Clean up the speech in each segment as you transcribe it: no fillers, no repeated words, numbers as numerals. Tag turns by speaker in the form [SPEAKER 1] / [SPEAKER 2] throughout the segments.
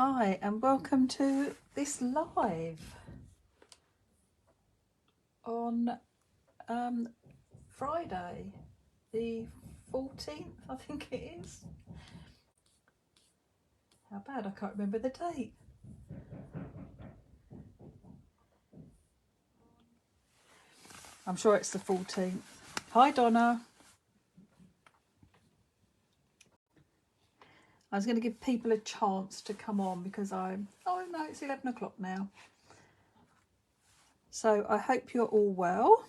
[SPEAKER 1] Hi and welcome to this live on Friday the 14th, I think it is. How bad, I can't remember the date. I'm sure it's the 14th. Hi Donna. I was going to give people a chance to come on because oh no, it's 11 o'clock now. So I hope you're all well.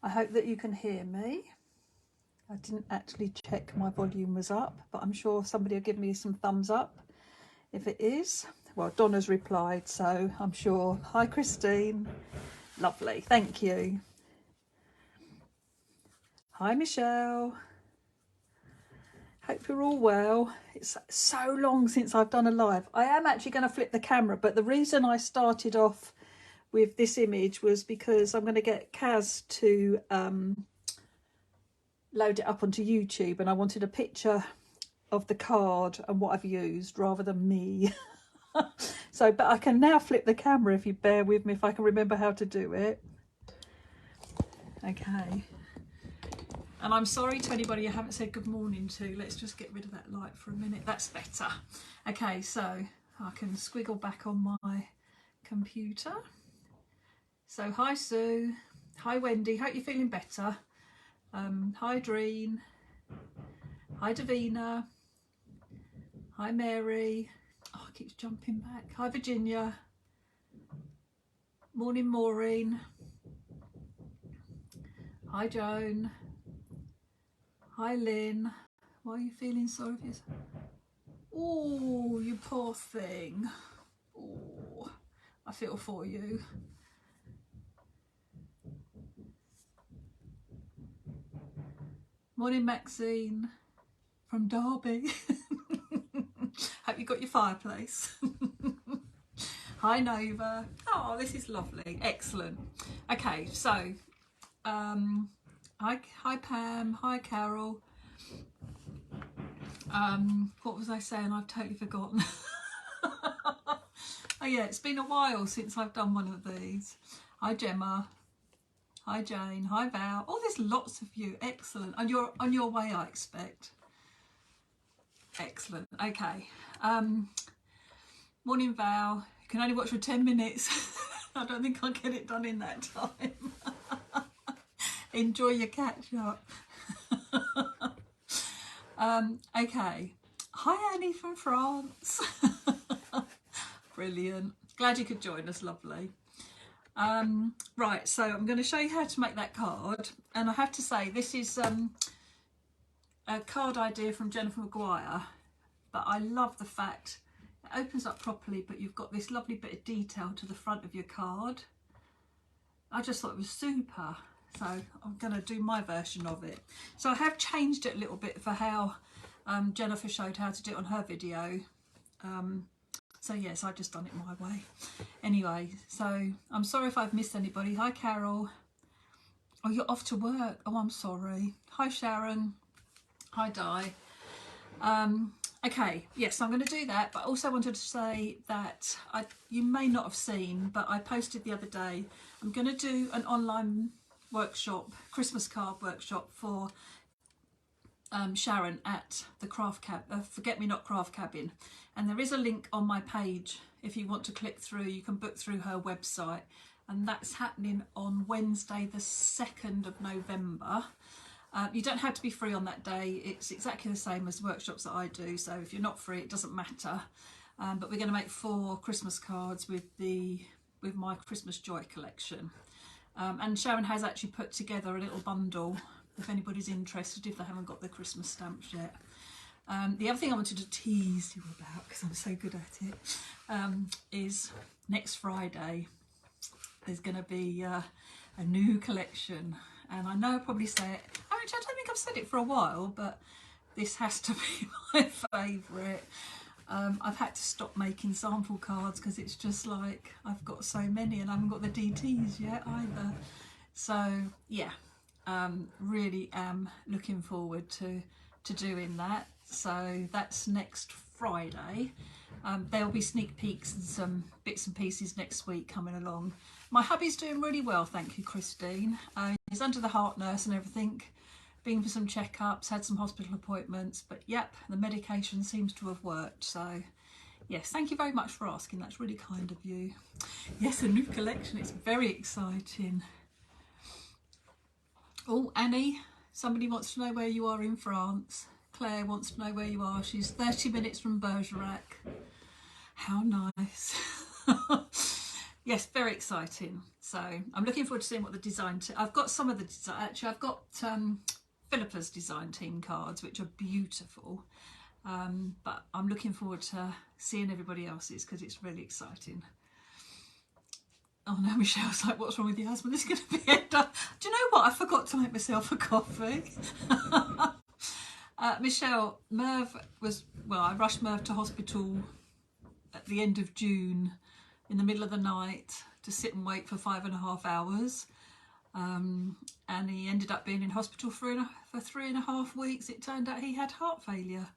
[SPEAKER 1] I hope that you can hear me. I didn't actually check my volume was up, but I'm sure somebody will give me some thumbs up if it is. Well, Donna's replied, so I'm sure. Hi Christine. Lovely, thank you. Hi Michelle. Hope you're all well. It's so long since I've done a live. I am actually going to flip the camera, but the reason I started off with this image was because I'm going to get Kaz to load it up onto YouTube, and I wanted a picture of the card and what I've used rather than me. So, but I can now flip the camera if you bear with me, if I can remember how to do it. Okay. And I'm sorry to anybody I haven't said good morning to. Let's just get rid of that light for a minute. That's better. Okay, so I can squiggle back on my computer. So hi Sue. Hi Wendy. Hope you're feeling better. Hi Dreen. Hi Davina. Hi Mary. Oh, it keeps jumping back. Hi Virginia. Morning Maureen. Hi Joan. Hi Lynn. Why are you feeling sorry for yourself? Oh, you poor thing. Oh, I feel for you. Morning Maxine from Derby. Hope you got your fireplace. Hi Nova. Oh, this is lovely. Excellent. Okay, so hi Pam. Hi Carol. What was I saying? I've totally forgotten. Oh yeah, it's been a while since I've done one of these. Hi Gemma. Hi Jane. Hi Val. Oh, there's lots of you. Excellent. And you're on your way, I expect. Excellent. Okay. Morning Val. You can only watch for 10 minutes. I don't think I'll get it done in that time. Enjoy your catch up. Okay. Hi Annie from France. Brilliant. Glad you could join us. Lovely. Right, so I'm going to show you how to make that card, and I have to say this is a card idea from Jennifer Maguire, but I love the fact it opens up properly, but you've got this lovely bit of detail to the front of your card. I just thought it was super, so I'm going to do my version of it. So I have changed it a little bit for how Jennifer showed how to do it on her video. So yes, I've just done it my way. Anyway, so I'm sorry if I've missed anybody. Hi Carol. Oh, you're off to work. Oh, I'm sorry. Hi Sharon. Hi Di. Okay, yes, I'm going to do that, but also wanted to say that you may not have seen, but I posted the other day, I'm going to do an online workshop, Christmas card workshop for Sharon at the Forget Me Not Craft Cabin, and there is a link on my page if you want to click through. You can book through her website, and that's happening on Wednesday the 2nd of November. You don't have to be free on that day. It's exactly the same as workshops that I do, so if you're not free it doesn't matter. But we're going to make 4 Christmas cards with my Christmas Joy collection, and Sharon has actually put together a little bundle if anybody's interested, if they haven't got their Christmas stamps yet. The other thing I wanted to tease you about, because I'm so good at it, is next Friday there's going to be a new collection, and I know I'll probably say it, I don't think I've said it for a while, but this has to be my favourite. I've had to stop making sample cards because it's just like I've got so many and I haven't got the DTs yet either. So yeah, really am looking forward to doing that. So that's next Friday. There'll be sneak peeks and some bits and pieces next week coming along. My hubby's doing really well, thank you, Christine. He's under the heart nurse and everything, been for some checkups, had some hospital appointments, but yep, the medication seems to have worked. So yes, thank you very much for asking, that's really kind of you. Yes, a new collection, it's very exciting. Oh, Annie, somebody wants to know where you are in France. Claire wants to know where you are. She's 30 minutes from Bergerac. How nice. Yes, very exciting. So I'm looking forward to seeing what the design... I've got some of the design... Actually, I've got Philippa's design team cards, which are beautiful. But I'm looking forward to seeing everybody else's because it's really exciting. Oh no, Michelle's like, what's wrong with your husband? This is going to be end up. Do you know what? I forgot to make myself a coffee. Michelle, Merv was, well, I rushed Merv to hospital at the end of June in the middle of the night to sit and wait for 5.5 hours. And he ended up being in hospital for 3.5 weeks. It turned out he had heart failure,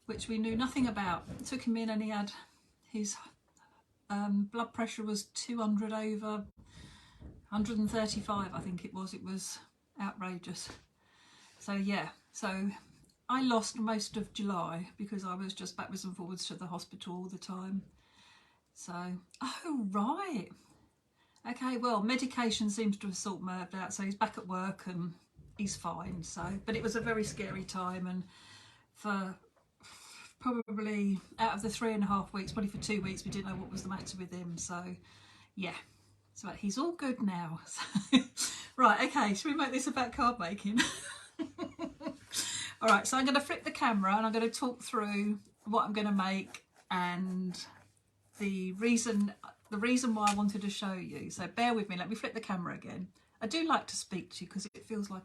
[SPEAKER 1] which we knew nothing about. Took him in and he had his blood pressure was 200 over 135, I think it was. It was outrageous. So yeah, so I lost most of July because I was just backwards and forwards to the hospital all the time. So, oh right. Okay, well, medication seems to have sorted Merv out, so he's back at work and he's fine. So, but it was a very scary time, and for probably out of the 3.5 weeks, probably for 2 weeks, we didn't know what was the matter with him. So yeah, so he's all good now. So, right, okay, should we make this about card making? All right, so I'm going to flip the camera and I'm going to talk through what I'm going to make and the reason why I wanted to show you. So bear with me, let me flip the camera again. I do like to speak to you because it feels like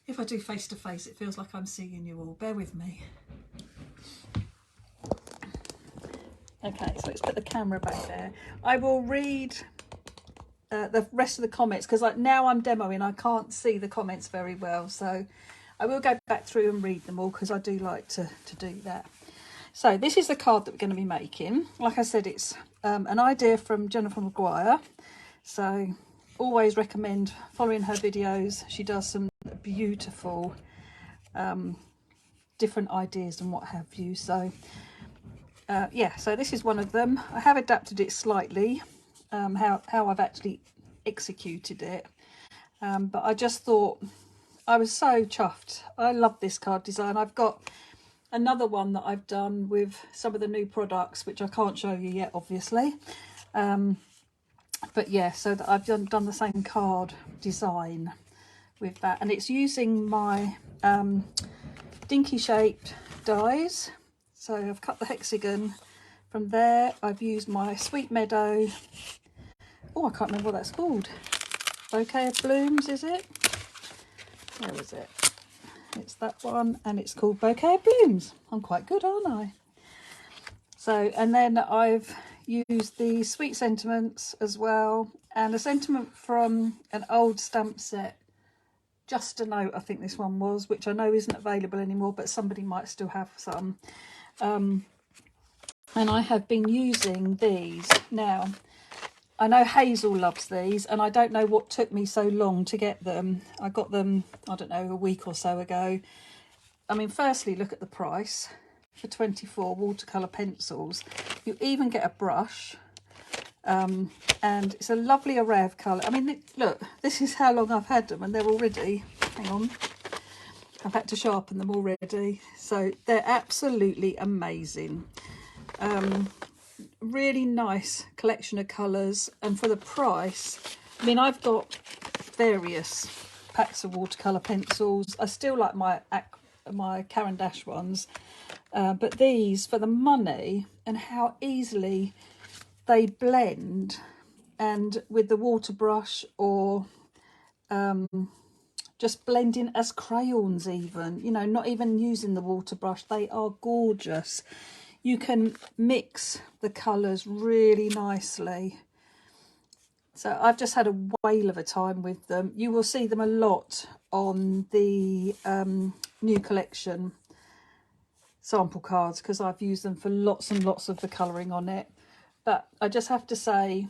[SPEAKER 1] if I do face to face, it feels like I'm seeing you all. Bear with me. Okay, so let's put the camera back there. I will read the rest of the comments because now I'm demoing, I can't see the comments very well. So I will go back through and read them all because I do like to do that. So this is the card that we're going to be making. Like I said, it's an idea from Jennifer Maguire. So always recommend following her videos. She does some beautiful different ideas and what have you. So yeah, so this is one of them. I have adapted it slightly, how I've actually executed it. But I just thought, I was so chuffed. I love this card design. I've got another one that I've done with some of the new products, which I can't show you yet, obviously. But yeah, so that I've done the same card design with that. And it's using my dinky shaped dies. So I've cut the hexagon from there. I've used my Sweet Meadow. Oh, I can't remember what that's called. Bouquet of Blooms, is it? Where is it? It's that one, and it's called Bouquet of Blooms. I'm quite good, aren't I? So, and then I've used the Sweet Sentiments as well, and a sentiment from an old stamp set. Just a Note, I think this one was, which I know isn't available anymore, but somebody might still have some. And I have been using these. Now, I know Hazel loves these, and I don't know what took me so long to get them. I got them, I don't know, a week or so ago. I mean, firstly, look at the price for 24 watercolour pencils. You even get a brush, and it's a lovely array of colour. I mean, look, this is how long I've had them, and they're already, hang on, I've had to sharpen them already. So they're absolutely amazing. Really nice collection of colours, and for the price, I mean, I've got various packs of watercolour pencils. I still like my Caran d'Ache ones, but these, for the money and how easily they blend, and with the water brush or just blending as crayons even, you know, not even using the water brush, they are gorgeous. You can mix the colours really nicely. So I've just had a whale of a time with them. You will see them a lot on the new collection. sample cards because I've used them for lots and lots of the colouring on it. But I just have to say,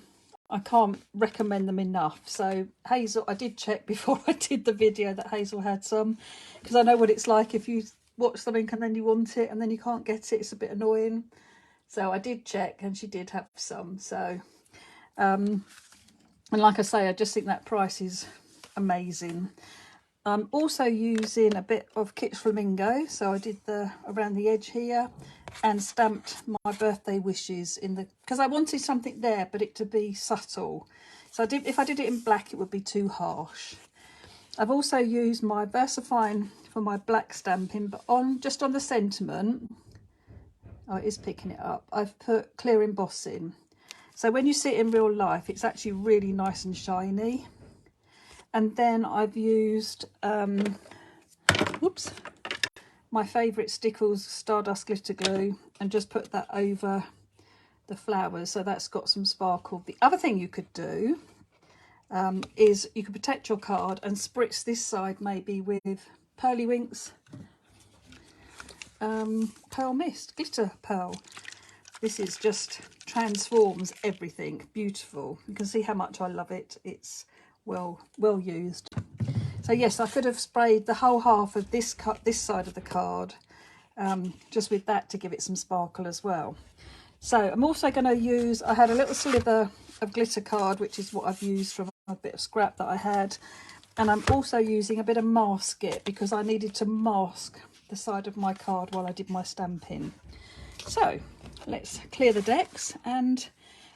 [SPEAKER 1] I can't recommend them enough. So Hazel, I did check before I did the video that Hazel had some, because I know what it's like if you watch something and then you want it and then you can't get it. It's a bit annoying. So I did check and she did have some. So, and like I say, I just think that price is amazing. I'm also using a bit of Kitsch Flamingo, so I did the around the edge here and stamped my birthday wishes in the, because I wanted something there but it to be subtle. So I did, if I did it in black it would be too harsh. I've also used my VersaFine for my black stamping, but on just on the sentiment, oh, it is picking it up, I've put clear embossing. So when you see it in real life, it's actually really nice and shiny. And then I've used, whoops, my favourite Stickles Stardust Glitter Glue and just put that over the flowers. So that's got some sparkle. The other thing you could do is you could protect your card and spritz this side maybe with Pearly Winks Pearl Mist, Glitter Pearl. This is just transforms everything. Beautiful. You can see how much I love it. It's well used. So yes, I could have sprayed the whole half of this side of the card just with that to give it some sparkle as well. So I'm also going to use, I had a little sliver of glitter card, which is what I've used from a bit of scrap that I had, and I'm also using a bit of Mask It because I needed to mask the side of my card while I did my stamping. So let's clear the decks, and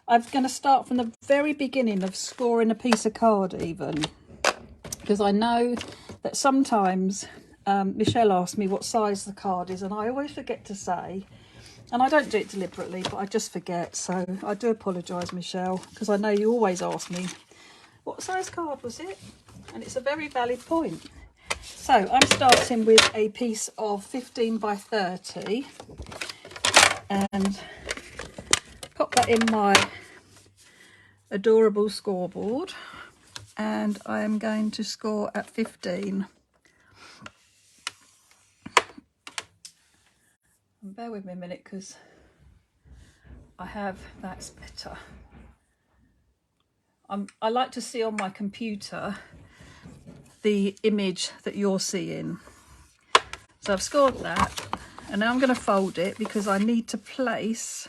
[SPEAKER 1] I'm going to start from the very beginning of scoring a piece of card even, because I know that sometimes Michelle asks me what size the card is and I always forget to say, and I don't do it deliberately, but I just forget. So I do apologise, Michelle, because I know you always ask me, what size card was it? And it's a very valid point. So I'm starting with a piece of 15 by 30 and pop that in my adorable scoreboard, and I am going to score at 15. And bear with me a minute because I have, that's better. I like to see on my computer the image that you're seeing. So I've scored that, and now I'm going to fold it because I need to place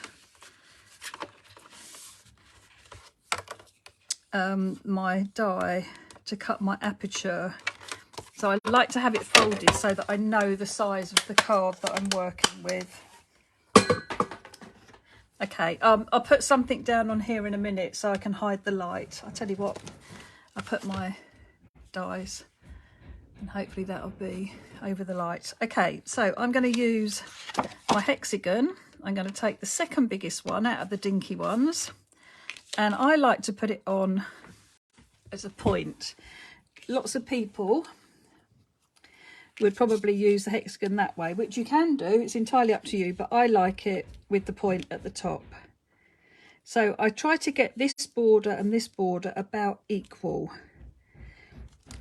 [SPEAKER 1] my die to cut my aperture. So I like to have it folded so that I know the size of the card that I'm working with. Okay, I'll put something down on here in a minute so I can hide the light. I'll tell you what, I put my dies and hopefully that'll be over the light. Okay, so I'm going to use my hexagon. I'm going to take the second biggest one out of the dinky ones, and I like to put it on as a point. Lots of people would probably use the hexagon that way, which you can do, it's entirely up to you, but I like it with the point at the top. So I try to get this border and this border about equal,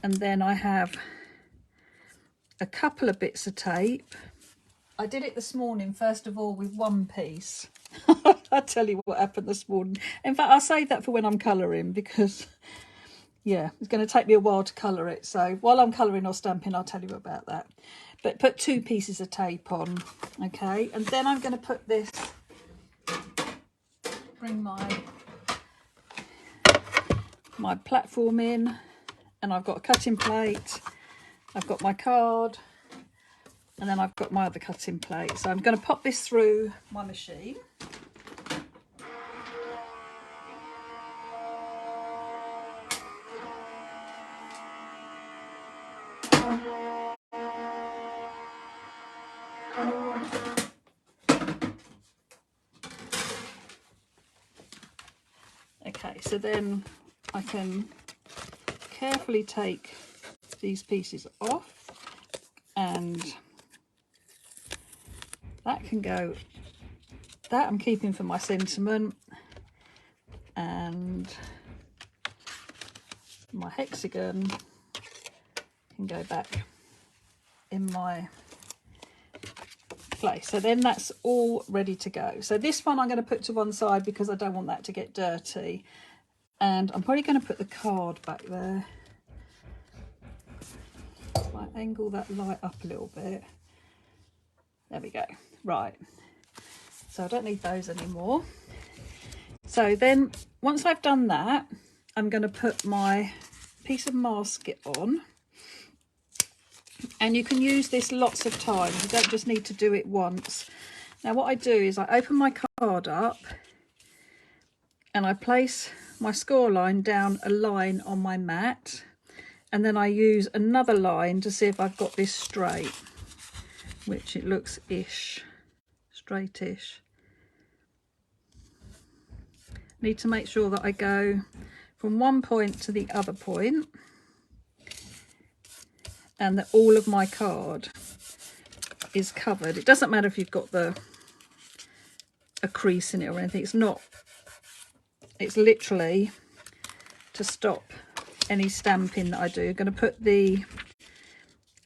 [SPEAKER 1] and then I have a couple of bits of tape. I did it this morning first of all with one piece. I'll tell you what happened this morning. In fact, I'll save that for when I'm colouring, because yeah, it's going to take me a while to colour it. So while I'm colouring or stamping, I'll tell you about that. But put 2 pieces of tape on, okay? And then I'm going to put this, bring my platform in, and I've got a cutting plate, I've got my card, and then I've got my other cutting plate. So I'm going to pop this through my machine. Okay, so then I can carefully take these pieces off, and that can go, that I'm keeping for my sentiment, and my hexagon can go back in my place. So then that's all ready to go. So this one I'm going to put to one side because I don't want that to get dirty. And I'm probably going to put the card back there. Might angle that light up a little bit. There we go. Right. So I don't need those anymore. So then once I've done that, I'm going to put my piece of masket on. And you can use this lots of times. You don't just need to do it once. Now what I do is I open my card up and I place my score line down a line on my mat, and then I use another line to see if I've got this straight, which it looks straightish. Need to make sure that I go from one point to the other point and that all of my card is covered. It doesn't matter if you've got a crease in it or anything. It's literally to stop any stamping that I do. I'm going to put the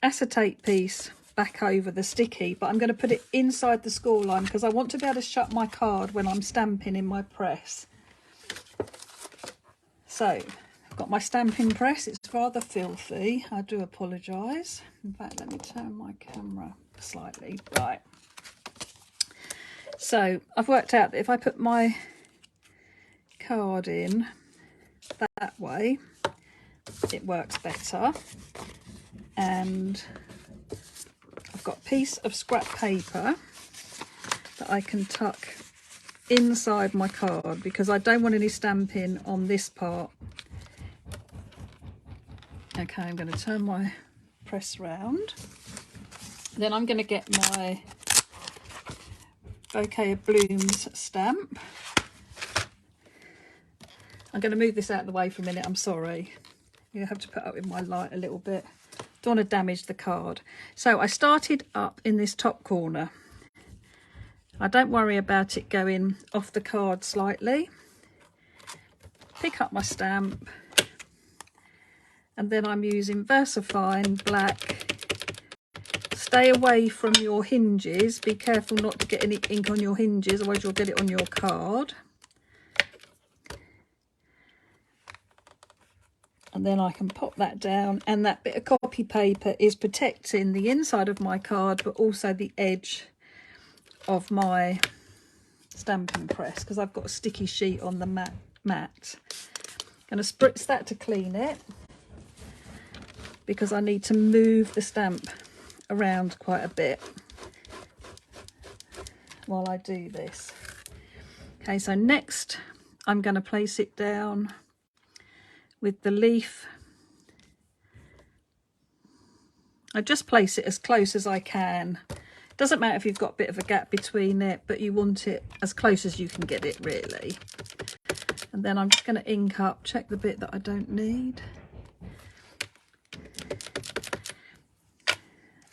[SPEAKER 1] acetate piece back over the sticky, but I'm going to put it inside the score line because I want to be able to shut my card when I'm stamping in my press. So I've got my stamping press. It's rather filthy. I do apologise. In fact, let me turn my camera slightly. Right. So I've worked out that if I put my card in that way, it works better. And I've got a piece of scrap paper that I can tuck inside my card because I don't want any stamping on this part. Okay, I'm going to turn my press round. Then I'm going to get my Bouquet of Blooms stamp. I'm going to move this out of the way for a minute, I'm sorry. You have to put up with my light a little bit. Don't want to damage the card. So I started up in this top corner. I don't worry about it going off the card slightly. Pick up my stamp, and then I'm using VersaFine black. Stay away from your hinges. Be careful not to get any ink on your hinges, otherwise you'll get it on your card. And then I can pop that down, and that bit of copy paper is protecting the inside of my card but also the edge of my stamping press because I've got a sticky sheet on the mat. I'm going to spritz that to clean it because I need to move the stamp around quite a bit while I do this. Okay, so next I'm going to place it down with the leaf. I just place it as close as I can. Doesn't matter if you've got a bit of a gap between it, but you want it as close as you can get it really. And then I'm just going to ink up, check the bit that I don't need.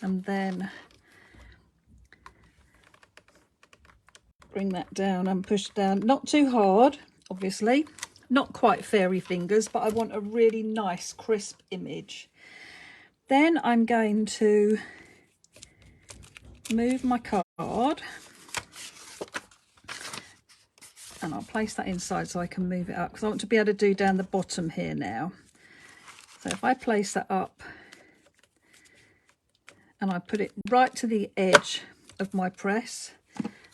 [SPEAKER 1] And then bring that down and push down, not too hard, obviously, not quite fairy fingers, but I want a really nice crisp image. Then I'm going to move my card and I'll place that inside so I can move it up because I want to be able to do down the bottom here now. So if I place that up and I put it right to the edge of my press,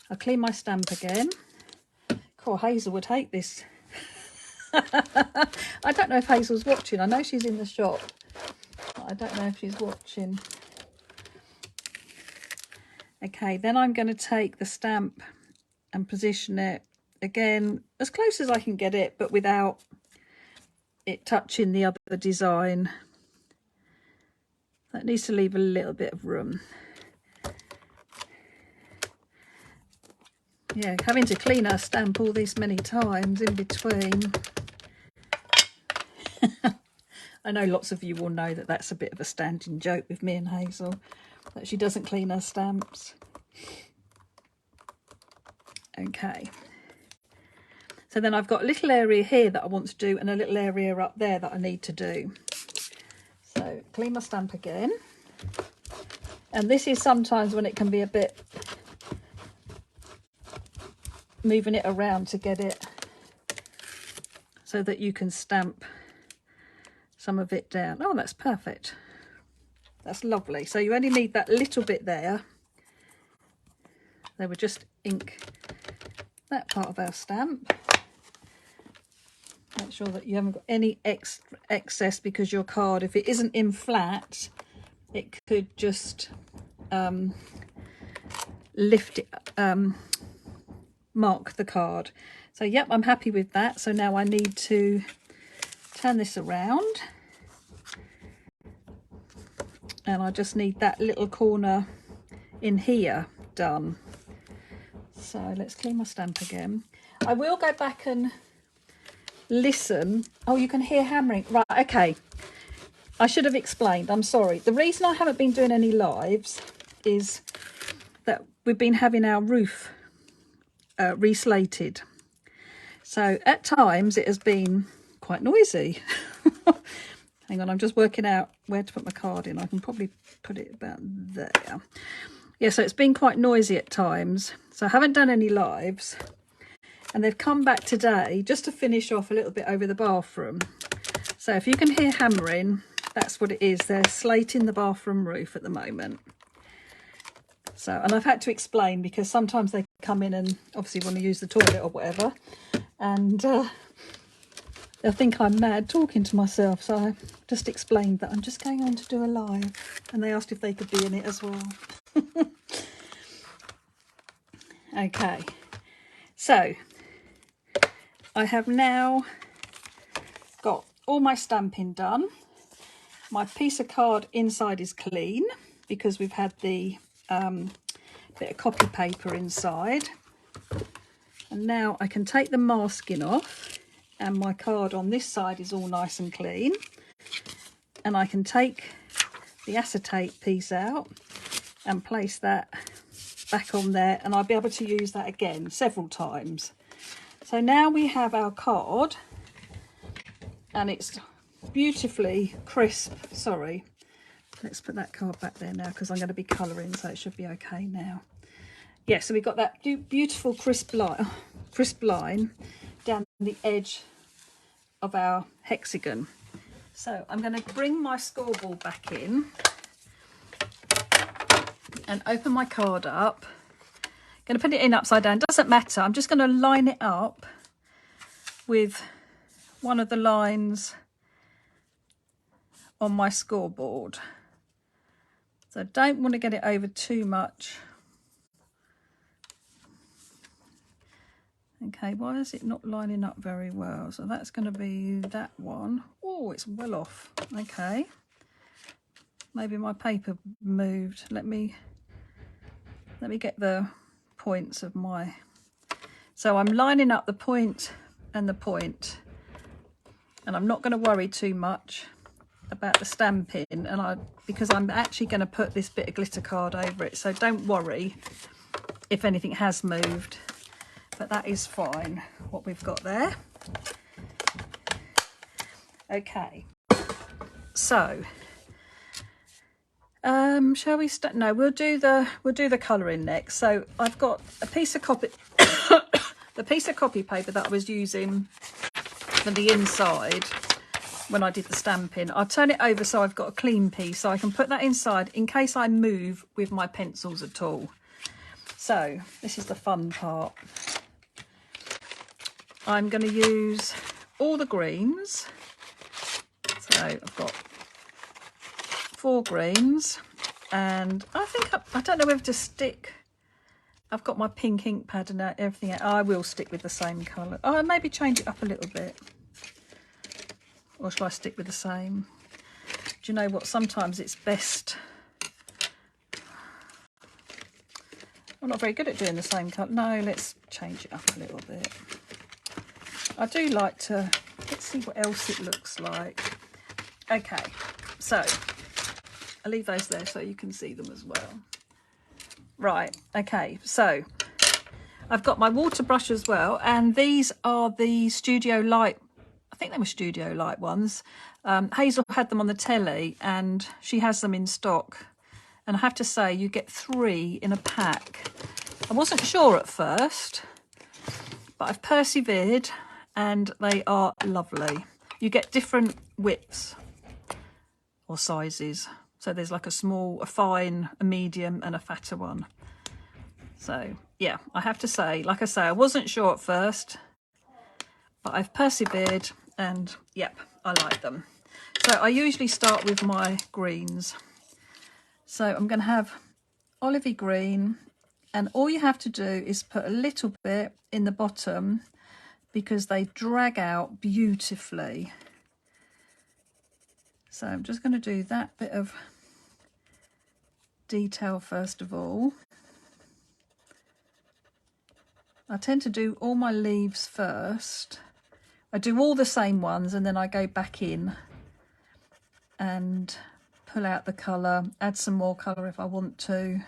[SPEAKER 1] I'll clean my stamp again. Poor Hazel would hate this. I don't know if Hazel's watching. I know she's in the shop, but I don't know if she's watching. Okay, then I'm going to take the stamp and position it again as close as I can get it, but without it touching the other design. That needs to leave a little bit of room. Yeah, having to clean our stamp all this many times in between. I know lots of you will know that that's a bit of a standing joke with me and Hazel, that she doesn't clean her stamps. Okay. So then I've got a little area here that I want to do and a little area up there that I need to do. So clean my stamp again. And this is sometimes when it can be a bit moving it around to get it so that you can stamp some of it down. Oh, that's perfect. That's lovely. So you only need that little bit there. They would just ink that part of our stamp. Make sure that you haven't got any excess, because your card, if it isn't in flat, it could just lift it, mark the card. So yep, I'm happy with that. So now I need to turn this around, and I just need that little corner in here done. So let's clean my stamp again. I will go back and listen. Oh, you can hear hammering. Right, okay. I should have explained. I'm sorry. The reason I haven't been doing any lives is that we've been having our roof reslated. So at times it has been quite noisy. Hang on, I'm just working out where to put my card in. I can probably put it about there. Yeah, so it's been quite noisy at times. So I haven't done any lives. And they've come back today just to finish off a little bit over the bathroom. So if you can hear hammering, that's what it is. They're slating the bathroom roof at the moment. So, and I've had to explain, because sometimes they come in and obviously want to use the toilet or whatever. And they'll think I'm mad talking to myself. So I just explained that I'm just going on to do a live. And they asked if they could be in it as well. Okay. So I have now got all my stamping done. My piece of card inside is clean because we've had the bit of copy paper inside. And now I can take the masking off, and my card on this side is all nice and clean. And I can take the acetate piece out and place that back on there, and I'll be able to use that again several times. So now we have our card, and it's beautifully crisp. Sorry, let's put that card back there now, because I'm going to be colouring, so it should be okay now. Yeah, so we've got that beautiful crisp line down the edge of our hexagon. So I'm going to bring my scoreball back in and open my card up. Going to put it in upside down, doesn't matter. I'm just going to line it up with one of the lines on my scoreboard. So I don't want to get it over too much. Okay, why is it not lining up very well? So that's going to be that one. Oh, it's well off. Okay. Maybe my paper moved. Let me get the points of my... So I'm lining up the point and the point. And I'm not going to worry too much about the stamping, and because I'm actually going to put this bit of glitter card over it. So don't worry if anything has moved. But that is fine, what we've got there. Okay, so shall we start? No, we'll do the colouring next. So I've got a piece of copy, the piece of copy paper that I was using for the inside when I did the stamping. I'll turn it over so I've got a clean piece, so I can put that inside in case I move with my pencils at all. So this is the fun part. I'm going to use all the greens. So I've got 4 greens, and I don't know whether to stick. I've got my pink ink pad and everything. I will stick with the same colour. Oh, maybe change it up a little bit. Or shall I stick with the same? Do you know what? Sometimes it's best. I'm not very good at doing the same colour. No, let's change it up a little bit. I do like to, let's see what else it looks like. Okay, so I'll leave those there so you can see them as well. Right, okay, so I've got my water brush as well, and these are the Studio Light, I think they were Studio Light ones. Hazel had them on the telly, and she has them in stock. And I have to say, you get 3 in a pack. I wasn't sure at first, but I've persevered and they are lovely. You get different widths or sizes. So there's like a small, a fine, a medium and a fatter one. So yeah, I have to say, like I say, I wasn't sure at first, but I've persevered and yep, I like them. So I usually start with my greens. So I'm going to have olivey green, and all you have to do is put a little bit in the bottom because they drag out beautifully. So I'm just going to do that bit of detail first of all. I tend to do all my leaves first. I do all the same ones and then I go back in and pull out the colour, add some more colour if I want to.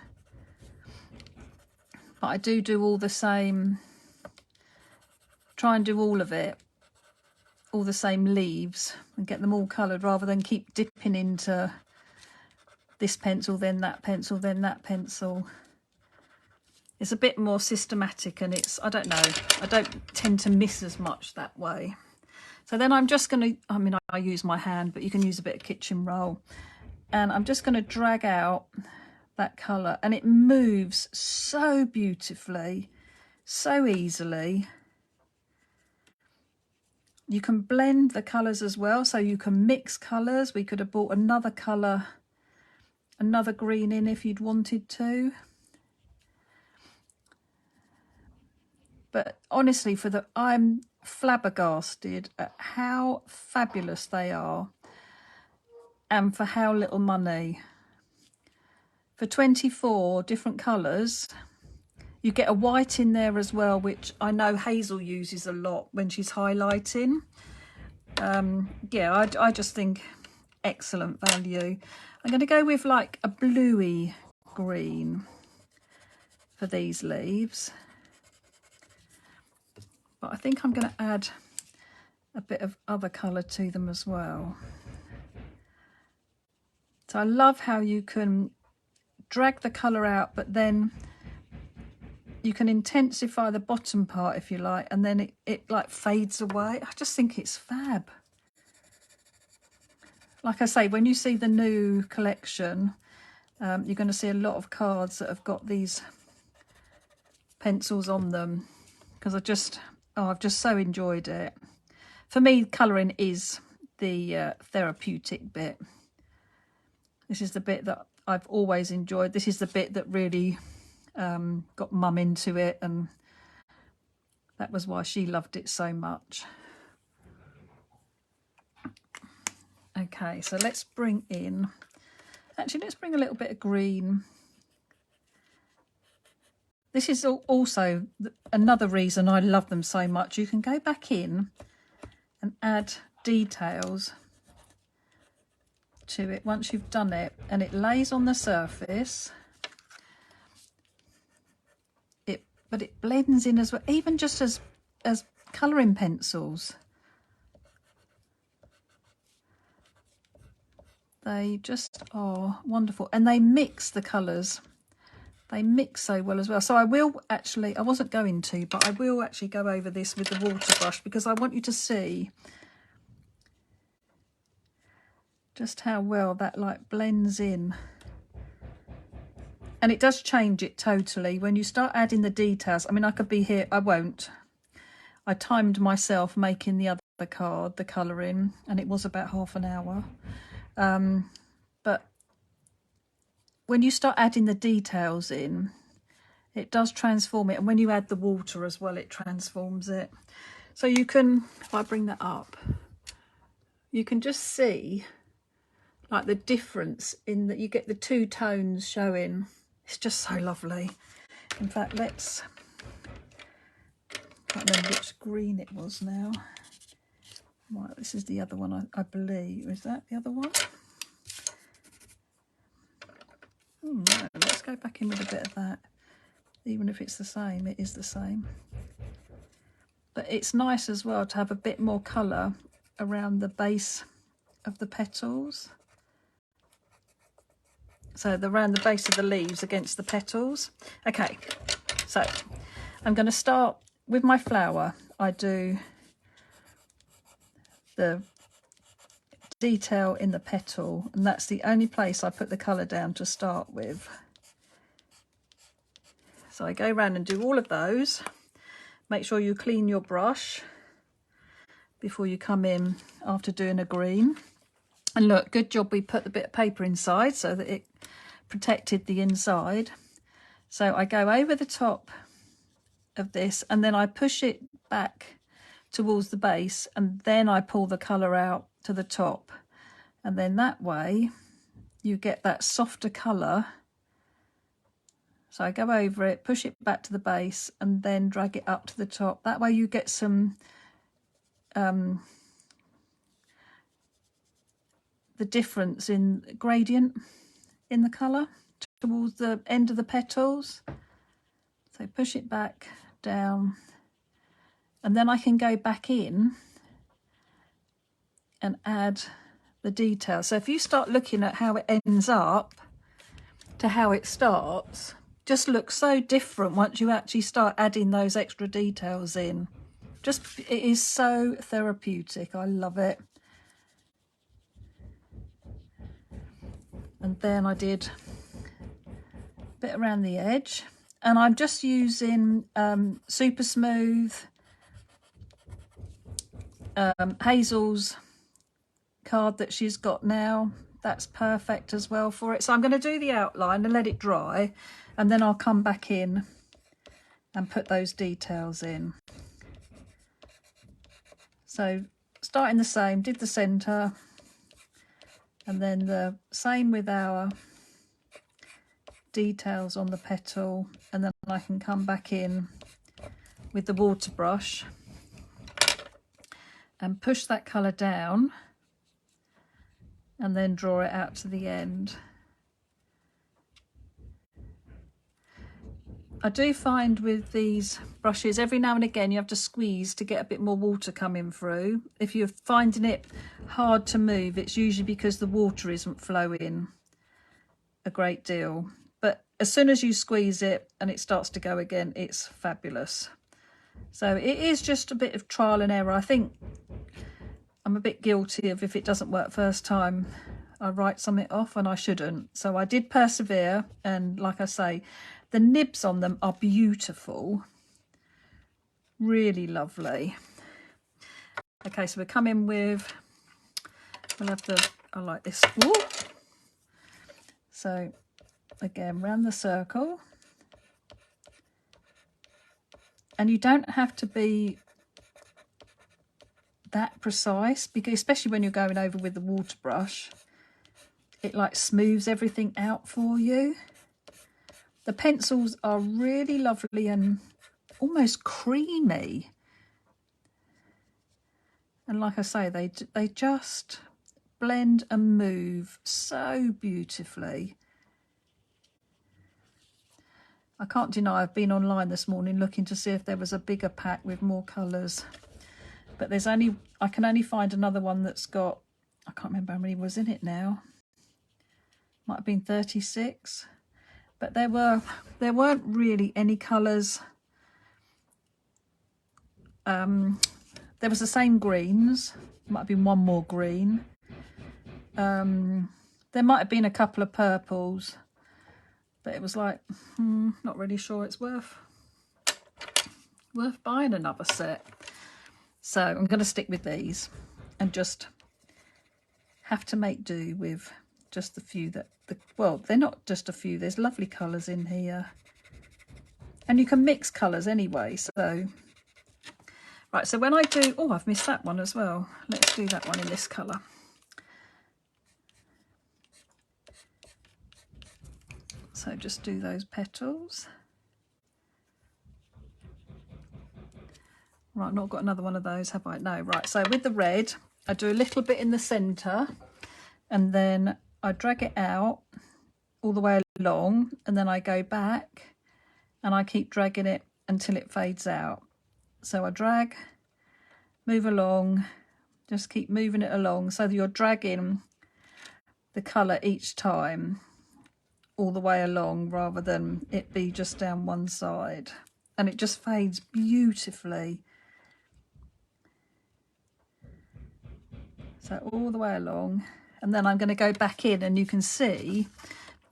[SPEAKER 1] But I do all the same, try and do all of it, all the same leaves and get them all coloured rather than keep dipping into this pencil, then that pencil, then that pencil. It's a bit more systematic and it's, I don't know, I don't tend to miss as much that way. So then I'm just going to, I mean, I use my hand, but you can use a bit of kitchen roll. And I'm just going to drag out that colour, and it moves so beautifully, so easily. You can blend the colours as well, so you can mix colours. We could have bought another colour, another green in if you'd wanted to. But honestly, I'm flabbergasted at how fabulous they are and for how little money. For 24 different colours, you get a white in there as well, which I know Hazel uses a lot when she's highlighting. Yeah, I just think excellent value. I'm going to go with like a bluey green for these leaves. But I think I'm going to add a bit of other colour to them as well. So I love how you can drag the colour out, but then you can intensify the bottom part if you like, and then it like fades away. I just think it's fab. Like I say, when you see the new collection, you're going to see a lot of cards that have got these pencils on them because I've just so enjoyed it. For me, colouring is the therapeutic bit. This is the bit that I've always enjoyed. This is the bit that really got Mum into it, and that was why she loved it so much. Okay, so let's bring in, actually let's bring a little bit of green. This is also another reason I love them so much. You can go back in and add details to it once you've done it, and it lays on the surface. But it blends in as well, even just as colouring pencils. They just are wonderful, and they mix the colours. They mix so well as well. So I will actually, I wasn't going to, but I will actually go over this with the water brush because I want you to see just how well that like blends in. And it does change it totally when you start adding the details. I mean, I could be here, I won't. I timed myself making the other card, the colouring, and it was about half an hour. But when you start adding the details in, it does transform it. And when you add the water as well, it transforms it. So you can, if I bring that up, you can just see like the difference in that you get the two tones showing. It's just so lovely. In fact, let's, can't remember which green it was now. Right, this is the other one, I believe. Is that the other one? No, let's go back in with a bit of that. Even if it's the same, it is the same. But it's nice as well to have a bit more colour around the base of the petals. So around the base of the leaves against the petals. Okay, so I'm going to start with my flower, I do the detail in the petal, and that's the only place I put the colour down to start with. So I go around and do all of those. Make sure you clean your brush before you come in after doing a green. And look, good job we put the bit of paper inside so that it protected the inside. So I go over the top of this and then I push it back towards the base, and then I pull the colour out to the top, and then that way you get that softer colour. So I go over it, push it back to the base, and then drag it up to the top. That way you get some the difference in gradient in the colour towards the end of the petals. So push it back down, and then I can go back in and add the detail. So if you start looking at how it ends up to how it starts, just looks so different once you actually start adding those extra details in. Just, it is so therapeutic. I love it. And then I did a bit around the edge, and I'm just using Super Smooth, Hazel's card that she's got now. That's perfect as well for it. So I'm going to do the outline and let it dry, and then I'll come back in and put those details in. So starting the same, did the centre, and then the same with our details on the petal, and then I can come back in with the water brush and push that colour down and then draw it out to the end. I do find with these brushes, every now and again you have to squeeze to get a bit more water coming through. If you're finding it hard to move, it's usually because the water isn't flowing a great deal. But as soon as you squeeze it and it starts to go again, it's fabulous. So it is just a bit of trial and error. I think I'm a bit guilty of, if it doesn't work first time, I write something off, and I shouldn't. So I did persevere, and like I say, the nibs on them are beautiful, really lovely. Okay, so we're coming with, we'll have the, I like this. Ooh. So again, round the circle, and you don't have to be that precise, because especially when you're going over with the water brush, it like smooths everything out for you. The pencils are really lovely and almost creamy, and like I say, they just blend and move so beautifully. I can't deny I've been online this morning looking to see if there was a bigger pack with more colours, but there's only, I can only find another one that's got, I can't remember how many was in it now, might have been 36, but there weren't really any colours. There was the same greens, might have been one more green, there might have been a couple of purples, but it was like, not really sure it's worth buying another set. So I'm going to stick with these and just have to make do with just the few that, well, they're not just a few, there's lovely colours in here. And you can mix colours anyway, so. Right, so when I do, oh, I've missed that one as well. Let's do that one in this colour. So just do those petals. Right, not got another one of those, have I? No, right, so with the red, I do a little bit in the centre, and then I drag it out all the way along, and then I go back and I keep dragging it until it fades out. So I drag, move along, just keep moving it along so that you're dragging the colour each time all the way along rather than it be just down one side. and it just fades beautifully. So all the way along, and then I'm going to go back in, and you can see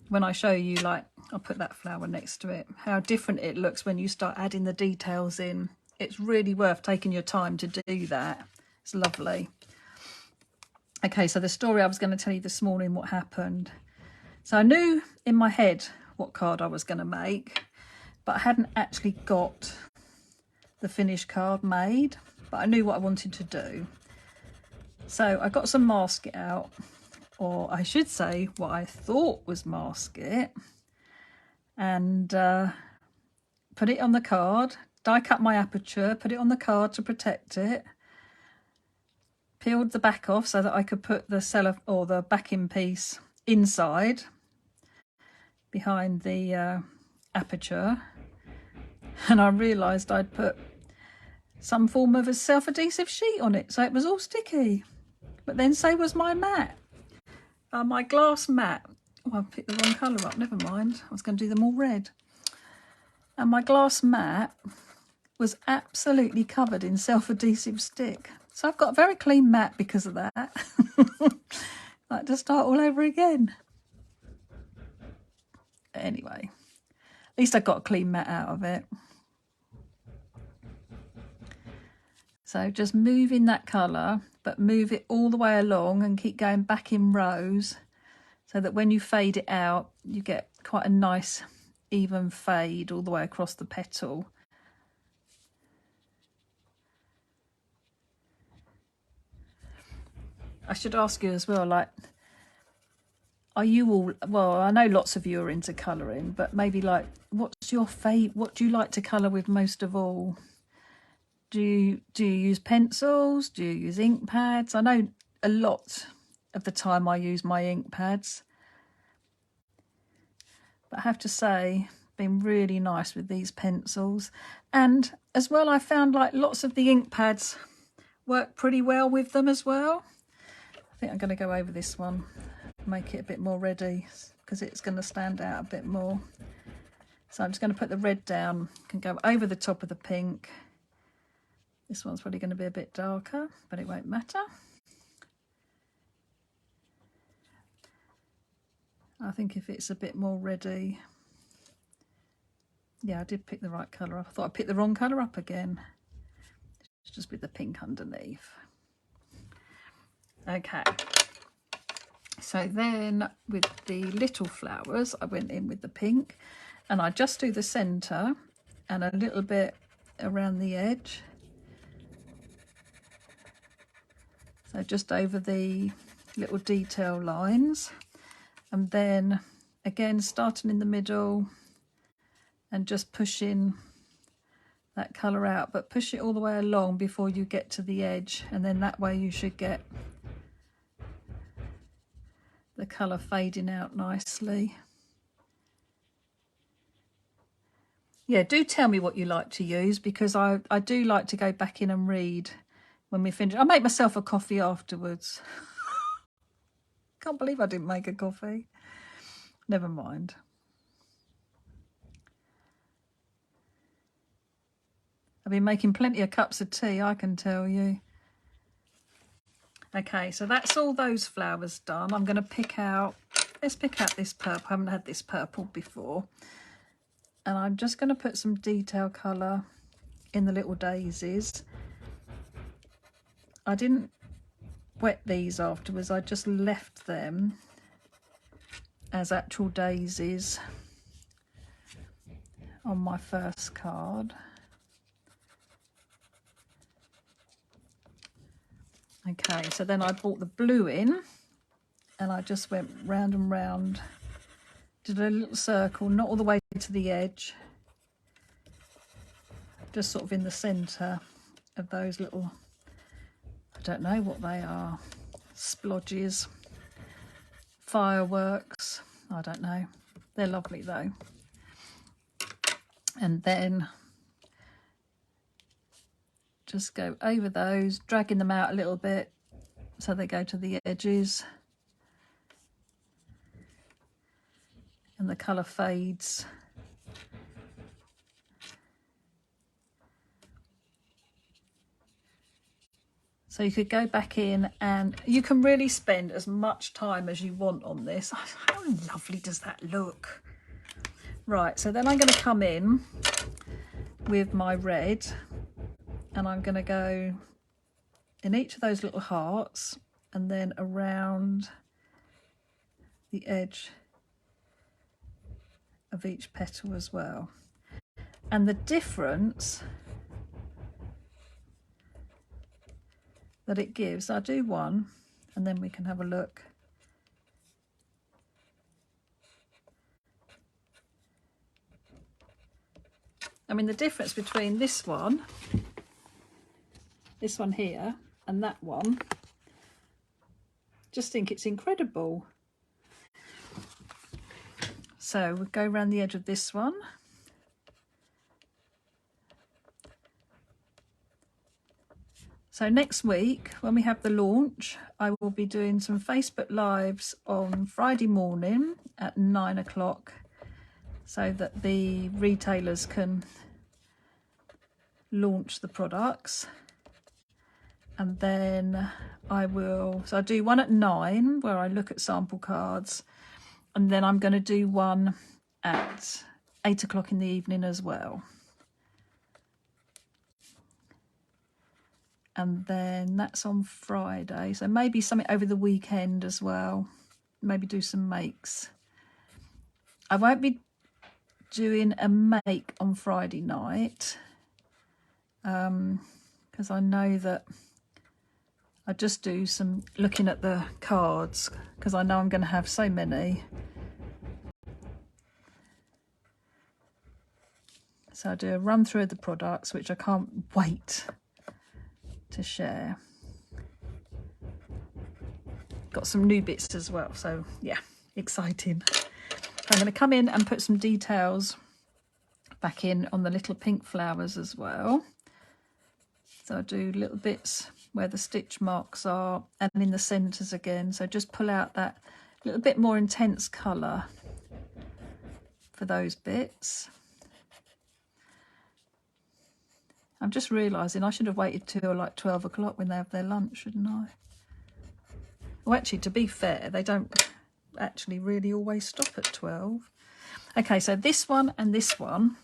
[SPEAKER 1] when I show you, like, I'll put that flower next to it, how different it looks when you start adding the details in. It's really worth taking your time to do that. It's lovely. Okay, so the story I was going to tell you this morning, what happened. So I knew in my head what card I was going to make, but I hadn't actually got the finished card made, but I knew what I wanted to do. So I got some Masket out, or I should say what I thought was Masket, and put it on the card, die cut my aperture, put it on the card to protect it, peeled the back off so that I could put the cellophane or the backing piece inside behind the aperture, and I realised I'd put some form of a self-adhesive sheet on it, so it was all sticky. But then so was my mat, my glass mat. Oh, I picked the wrong colour up, never mind. I was going to do them all red. And my glass mat was absolutely covered in self-adhesive stick. So I've got a very clean mat because of that. Like to start all over again. Anyway, at least I got a clean mat out of it. So just move in that colour, but move it all the way along and keep going back in rows so that when you fade it out, you get quite a nice even fade all the way across the petal. I should ask you as well, like, are you all, well, I know lots of you are into colouring, but maybe like, what's your favourite, what do you like to colour with most of all? Do you use pencils? Do you use ink pads? I know a lot of the time I use my ink pads. But I have to say, been really nice with these pencils. And as well, I found like lots of the ink pads work pretty well with them as well. I think I'm going to go over this one, make it a bit more reddy because it's going to stand out a bit more. So I'm just going to put the red down, can go over the top of the pink. This one's probably going to be a bit darker, but it won't matter. I think if it's a bit more reddy, yeah, I did pick the right colour up. I thought I picked the wrong colour up again. It's just with the pink underneath. Okay. So then with the little flowers, I went in with the pink, and I just do the centre and a little bit around the edge. So just over the little detail lines, and then again starting in the middle and just pushing that colour out, but push it all the way along before you get to the edge, and then that way you should get the colour fading out nicely. Yeah, do tell me what you like to use, because I do like to go back in and read when we finish. I make myself a coffee afterwards. Can't believe I didn't make a coffee. Never mind. I've been making plenty of cups of tea, I can tell you. Okay, so that's all those flowers done. I'm going to pick out, let's pick out this purple. I haven't had this purple before. And I'm just going to put some detail colour in the little daisies. I didn't wet these afterwards, I just left them as actual daisies on my first card. Okay, so then I brought the blue in and I just went round and round, did a little circle, not all the way to the edge, just sort of in the centre of those little, I don't know what they are, splodges, fireworks, I don't know. They're lovely though. And then just go over those, dragging them out a little bit so they go to the edges. And the colour fades. So you could go back in and you can really spend as much time as you want on this. How lovely does that look? Right, so then I'm going to come in with my red and I'm going to go in each of those little hearts and then around the edge of each petal as well. And the difference that it gives, I'll do one and then we can have a look. I mean, the difference between this one here and that one, just think it's incredible. So we'll go around the edge of this one. So next week, when we have the launch, I will be doing some Facebook Lives on Friday morning at 9 o'clock so that the retailers can launch the products. And then so I do one at 9 where I look at sample cards, and then I'm going to do one at 8 o'clock in the evening as well. And then that's on Friday, so maybe something over the weekend as well, maybe do some makes. I won't be doing a make on Friday night because I know that I just do some looking at the cards because I know I'm going to have so many. So I do a run through of the products, which I can't wait to share. Got some new bits as well, so yeah, exciting. I'm going to come in and put some details back in on the little pink flowers as well. So I do little bits where the stitch marks are and in the centres again, so just pull out that little bit more intense colour for those bits. I'm just realising I should have waited till like 12 o'clock when they have their lunch, shouldn't I? Well, actually, to be fair, they don't actually really always stop at 12. Okay, so this one and this one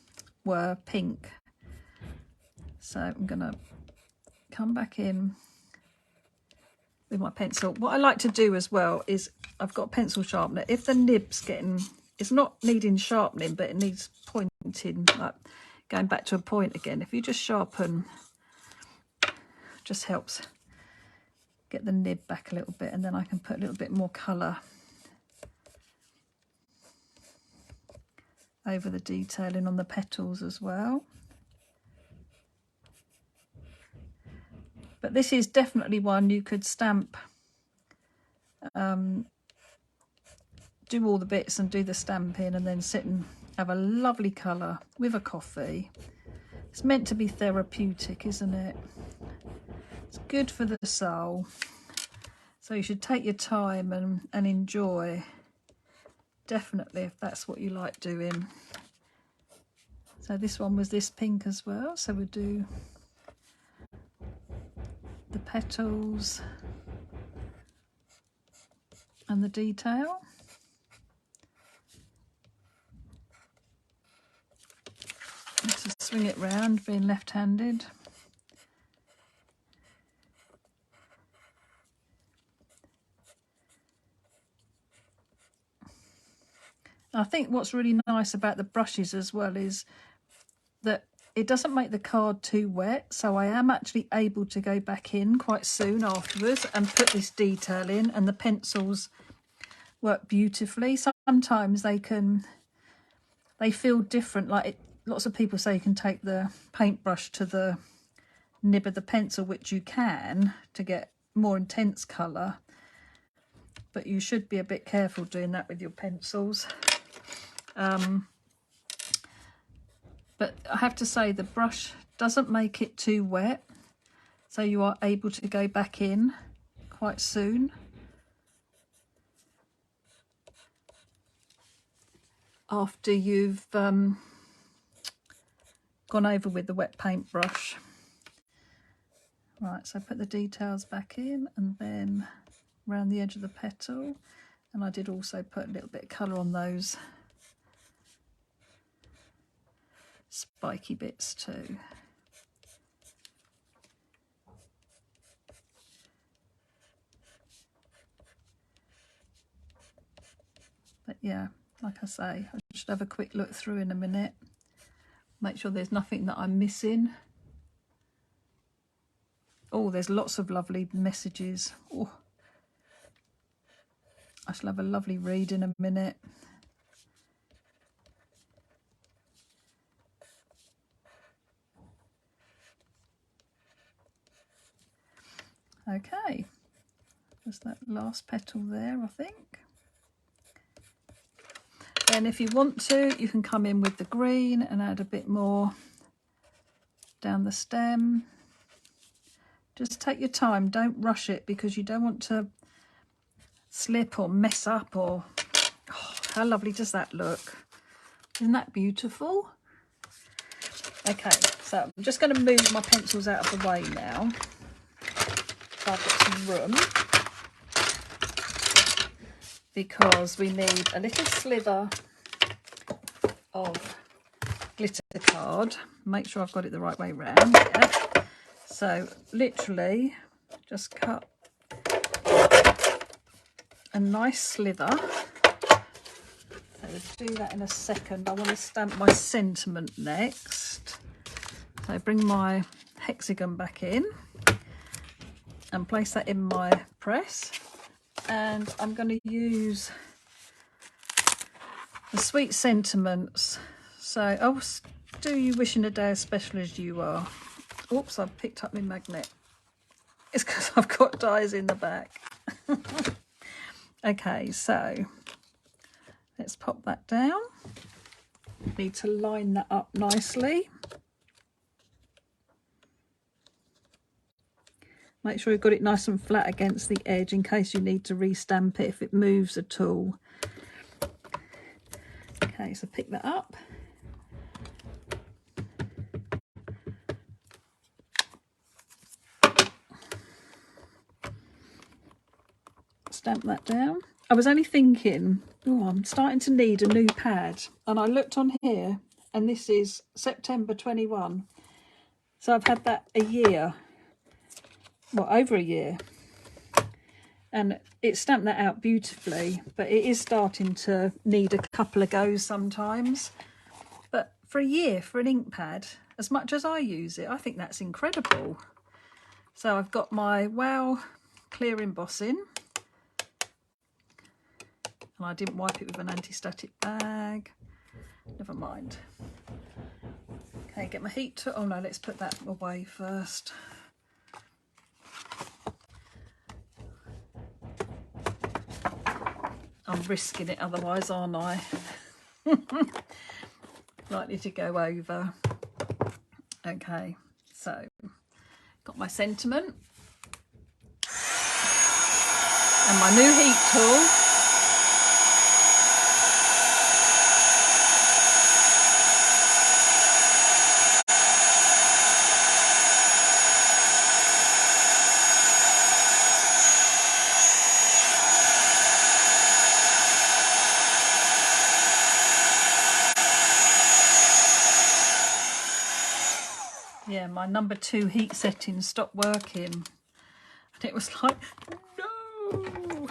[SPEAKER 1] were pink. So I'm going to come back in with my pencil. What I like to do as well is I've got a pencil sharpener. If the nib's it's not needing sharpening, but it needs pointing, like going back to a point again. If you just sharpen, just helps get the nib back a little bit, and then I can put a little bit more colour over the detailing on the petals as well. But this is definitely one you could stamp, do all the bits and do the stamping and then sit and have a lovely colour with a coffee. It's meant to be therapeutic, isn't it? It's good for the soul. So you should take your time and enjoy, definitely, if that's what you like doing. So this one was this pink as well, so we'll do the petals and the detail. Just swing it round, being left-handed. I think what's really nice about the brushes as well is that it doesn't make the card too wet, so I am actually able to go back in quite soon afterwards and put this detail in, and the pencils work beautifully. Sometimes they feel different, like lots of people say you can take the paintbrush to the nib of the pencil, which you can, to get more intense colour, but you should be a bit careful doing that with your pencils. But I have to say the brush doesn't make it too wet, so you are able to go back in quite soon. After you've gone over with the wet paintbrush. Right, so put the details back in and then around the edge of the petal, and I did also put a little bit of colour on those spiky bits too. But yeah, like I say, I should have a quick look through in a minute, make sure there's nothing that I'm missing. Oh, there's lots of lovely messages. Oh, I shall have a lovely read in a minute. Okay, just that last petal there, I think. And if you want to, you can come in with the green and add a bit more down the stem. Just take your time, don't rush it, because you don't want to slip or mess up. Or oh, how lovely does that look? Isn't that beautiful? Okay, so I'm just going to move my pencils out of the way now, so I've got some room, because we need a little slither of glitter card. Make sure I've got it the right way round. Yeah. So literally just cut a nice slither. So we'll do that in a second. I want to stamp my sentiment next. So bring my hexagon back in and place that in my press. And I'm going to use the Sweet Sentiments. So, oh, do you wishing a day as special as you are? Oops, I've picked up my magnet. It's because I've got dies in the back. Okay, so let's pop that down. Need to line that up nicely. Make sure you've got it nice and flat against the edge in case you need to restamp it if it moves at all. Okay, so pick that up. Stamp that down. I was only thinking, oh, I'm starting to need a new pad. And I looked on here and this is September 21. So I've had that a year. Well, over a year. And it stamped that out beautifully, but it is starting to need a couple of goes sometimes. But for a year, for an ink pad, as much as I use it, I think that's incredible. So I've got my Wow clear embossing. And I didn't wipe it with an anti-static bag. Never mind. Okay, get my heat tool. Oh no, let's put that away first. I'm risking it otherwise, aren't I? Likely to go over. Okay, so got my sentiment and my new heat tool. Yeah, my number 2 heat setting stopped working. And it was like, no.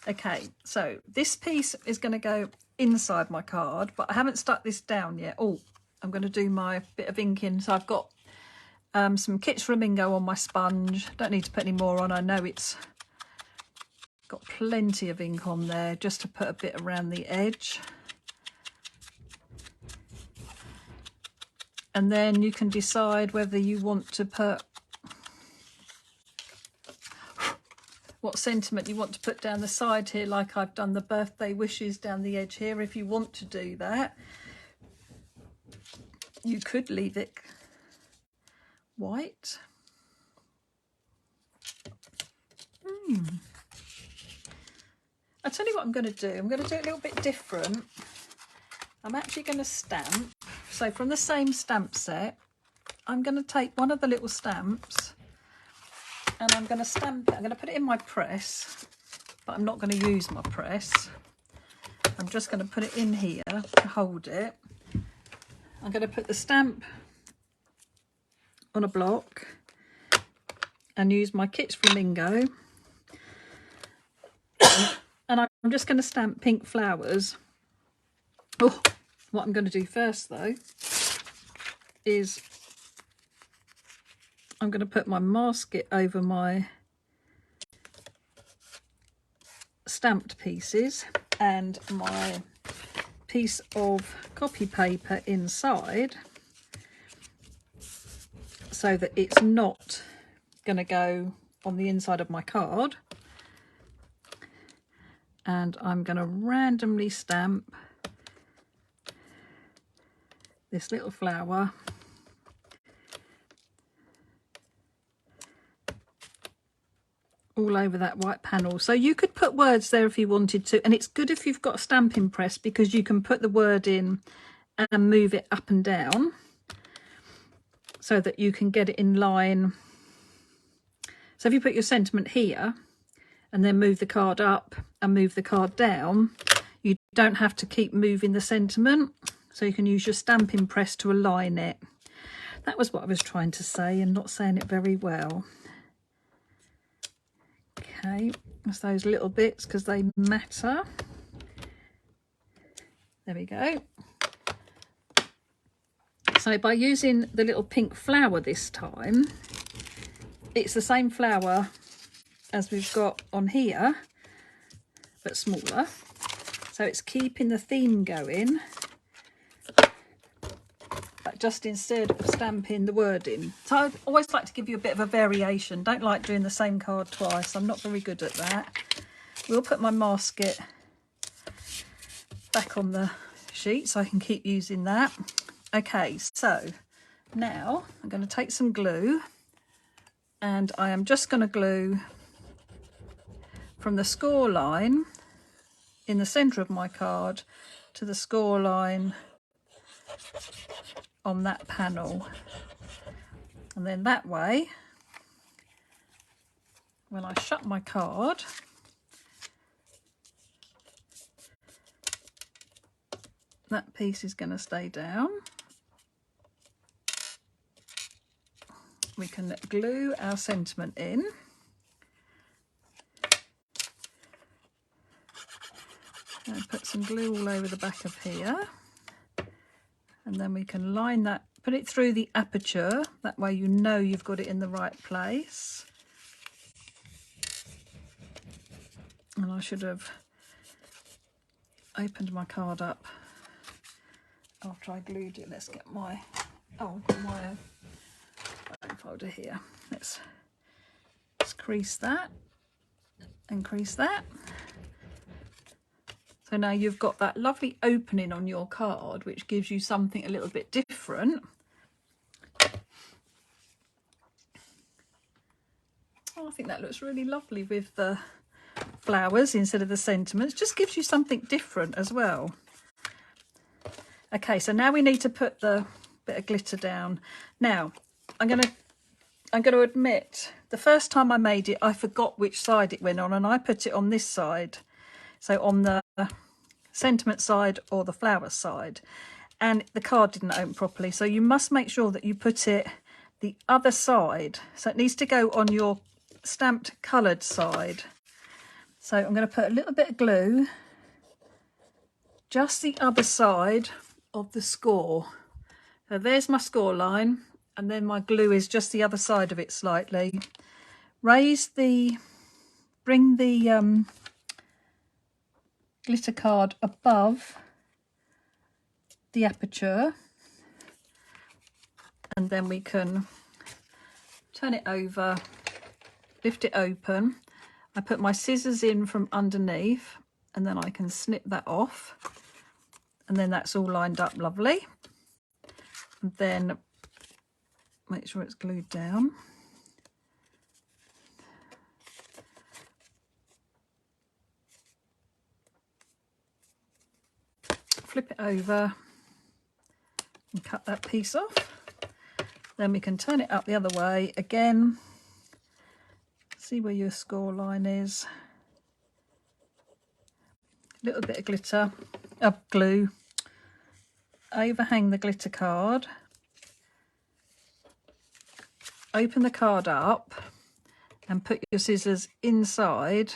[SPEAKER 1] Okay, so this piece is going to go inside my card, but I haven't stuck this down yet. Oh, I'm going to do my bit of inking. So I've got some Kitsch Flamingo on my sponge. Don't need to put any more on. I know it's got plenty of ink on there, just to put a bit around the edge. And then you can decide whether you want to put what sentiment you want to put down the side here, like I've done the birthday wishes down the edge here. If you want to do that, you could leave it white. I'll tell you what I'm going to do. I'm going to do it a little bit different. I'm actually going to stamp. So from the same stamp set, I'm going to take one of the little stamps and I'm going to stamp it. I'm going to put it in my press, but I'm not going to use my press. I'm just going to put it in here to hold it. I'm going to put the stamp on a block and use my Kit's Flamingo. And I'm just going to stamp pink flowers. Oh, what I'm going to do first though is I'm going to put my masket over my stamped pieces and my piece of copy paper inside, so that it's not going to go on the inside of my card. And I'm going to randomly stamp this little flower all over that white panel. So you could put words there if you wanted to, and it's good if you've got a stamping press, because you can put the word in and move it up and down so that you can get it in line. So if you put your sentiment here and then move the card up and move the card down, you don't have to keep moving the sentiment, so you can use your stamping press to align it. That was what I was trying to say and not saying it very well. Okay, that's those little bits because they matter. There we go. So by using the little pink flower this time, it's the same flower as we've got on here, but smaller. So it's keeping the theme going, but just instead of stamping the word in. So I always like to give you a bit of a variation. Don't like doing the same card twice. I'm not very good at that. We'll put my masket back on the sheet so I can keep using that. Okay, so now I'm going to take some glue, and I am just going to glue from the score line in the centre of my card to the score line on that panel. And then that way, when I shut my card, that piece is going to stay down. We can glue our sentiment in. And put some glue all over the back of here. And then we can line that, put it through the aperture. That way you know you've got it in the right place. And I should have opened my card up after I glued it. Let's get my, my folder here. Let's crease that and crease that. So now you've got that lovely opening on your card, which gives you something a little bit different. Oh, I think that looks really lovely with the flowers instead of the sentiments. Just gives you something different as well. Okay, so now we need to put the bit of glitter down. Now, I'm going to admit, the first time I made it, I forgot which side it went on, and I put it on this side. So on the sentiment side or the flower side, and the card didn't open properly. So you must make sure that you put it the other side. So it needs to go on your stamped coloured side. So I'm going to put a little bit of glue just the other side of the score. So there's my score line, and then my glue is just the other side of it slightly. Bring the glitter card above the aperture, and then we can turn it over, lift it open. I put my scissors in from underneath, and then I can snip that off, and then that's all lined up lovely. And then make sure it's glued down. Flip it over and cut that piece off. Then we can turn it up the other way again, See where your score line is. A little bit of glitter, of glue. Overhang the glitter card. Open the card up and put your scissors inside.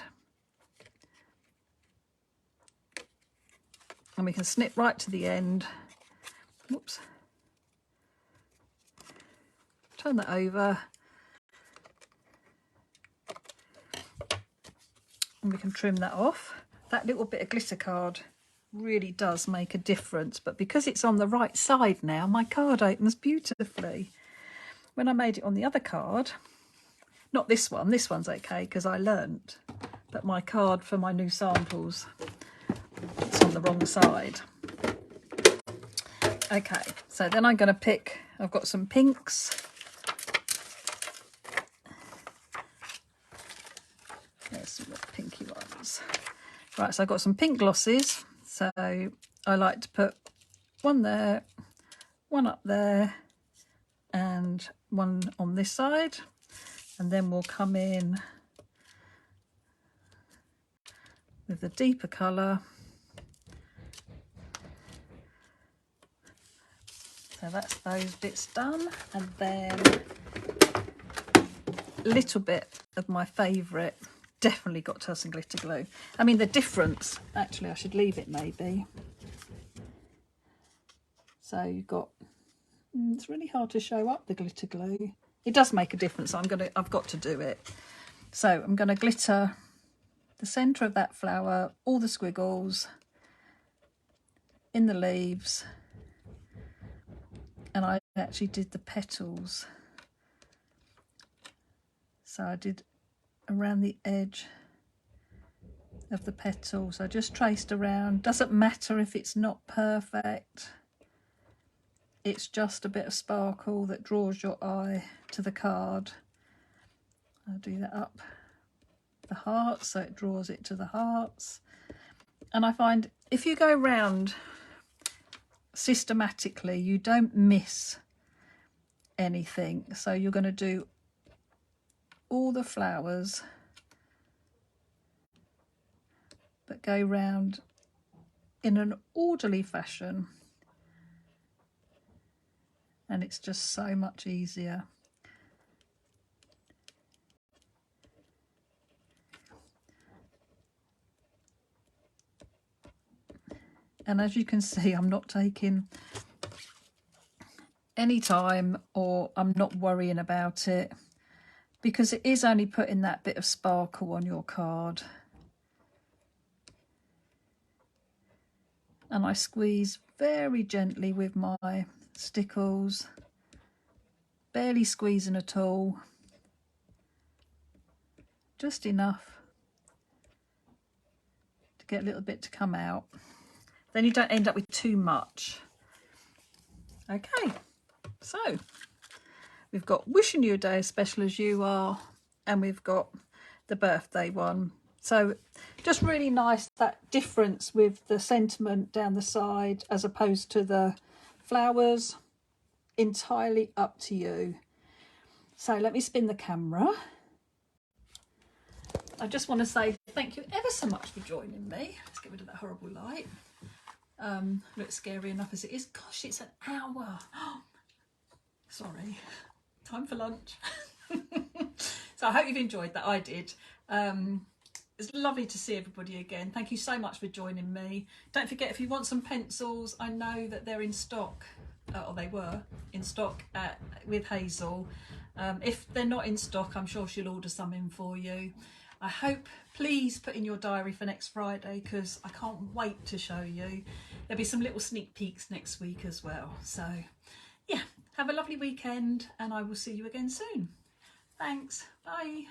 [SPEAKER 1] And we can snip right to the end. Oops. Turn that over. And we can trim that off. That little bit of glitter card really does make a difference, but because it's on the right side now, my card opens beautifully. When I made it on the other card, not this one's okay because I learnt, but my card for my new samples, it's on the wrong side. Okay, so then I'm going to pick, I've got some pinks. There's some pinky ones. Right, so I've got some pink glosses. So I like to put one there, one up there, and one on this side. And then we'll come in with the deeper colour. So that's those bits done. And then a little bit of my favourite, definitely got to have some glitter glue. I mean, the difference, actually I should leave it maybe. So you've got, it's really hard to show up the glitter glue. It does make a difference. I've got to do it. So I'm going to glitter the centre of that flower, all the squiggles, in the leaves, and I actually did the petals. So I did around the edge of the petals. I just traced around. Doesn't matter if it's not perfect. It's just a bit of sparkle that draws your eye to the card. I'll do that up the hearts so it draws it to the hearts. And I find if you go round systematically, you don't miss anything. So you're going to do all the flowers, but go round in an orderly fashion, and it's just so much easier. And as you can see, I'm not taking any time, or I'm not worrying about it, because it is only putting that bit of sparkle on your card. And I squeeze very gently with my stickles, barely squeezing at all, just enough to get a little bit to come out. Then you don't end up with too much. Okay, so we've got wishing you a day as special as you are, and we've got the birthday one. So just really nice, that difference with the sentiment down the side as opposed to the flowers. Entirely up to you. So let me spin the camera. I just want to say thank you ever so much for joining me. Let's get rid of that horrible light. Looks scary enough as it is. Gosh, it's an hour. Sorry, time for lunch. So I hope you've enjoyed that. I did. It's lovely to see everybody again. Thank you so much for joining me. Don't forget, if you want some pencils, I know that they're in stock, or they were in stock with Hazel. If they're not in stock, I'm sure she'll order some in for you. I hope, please put in your diary for next Friday, because I can't wait to show you. There'll be some little sneak peeks next week as well. So yeah, have a lovely weekend, and I will see you again soon. Thanks, bye.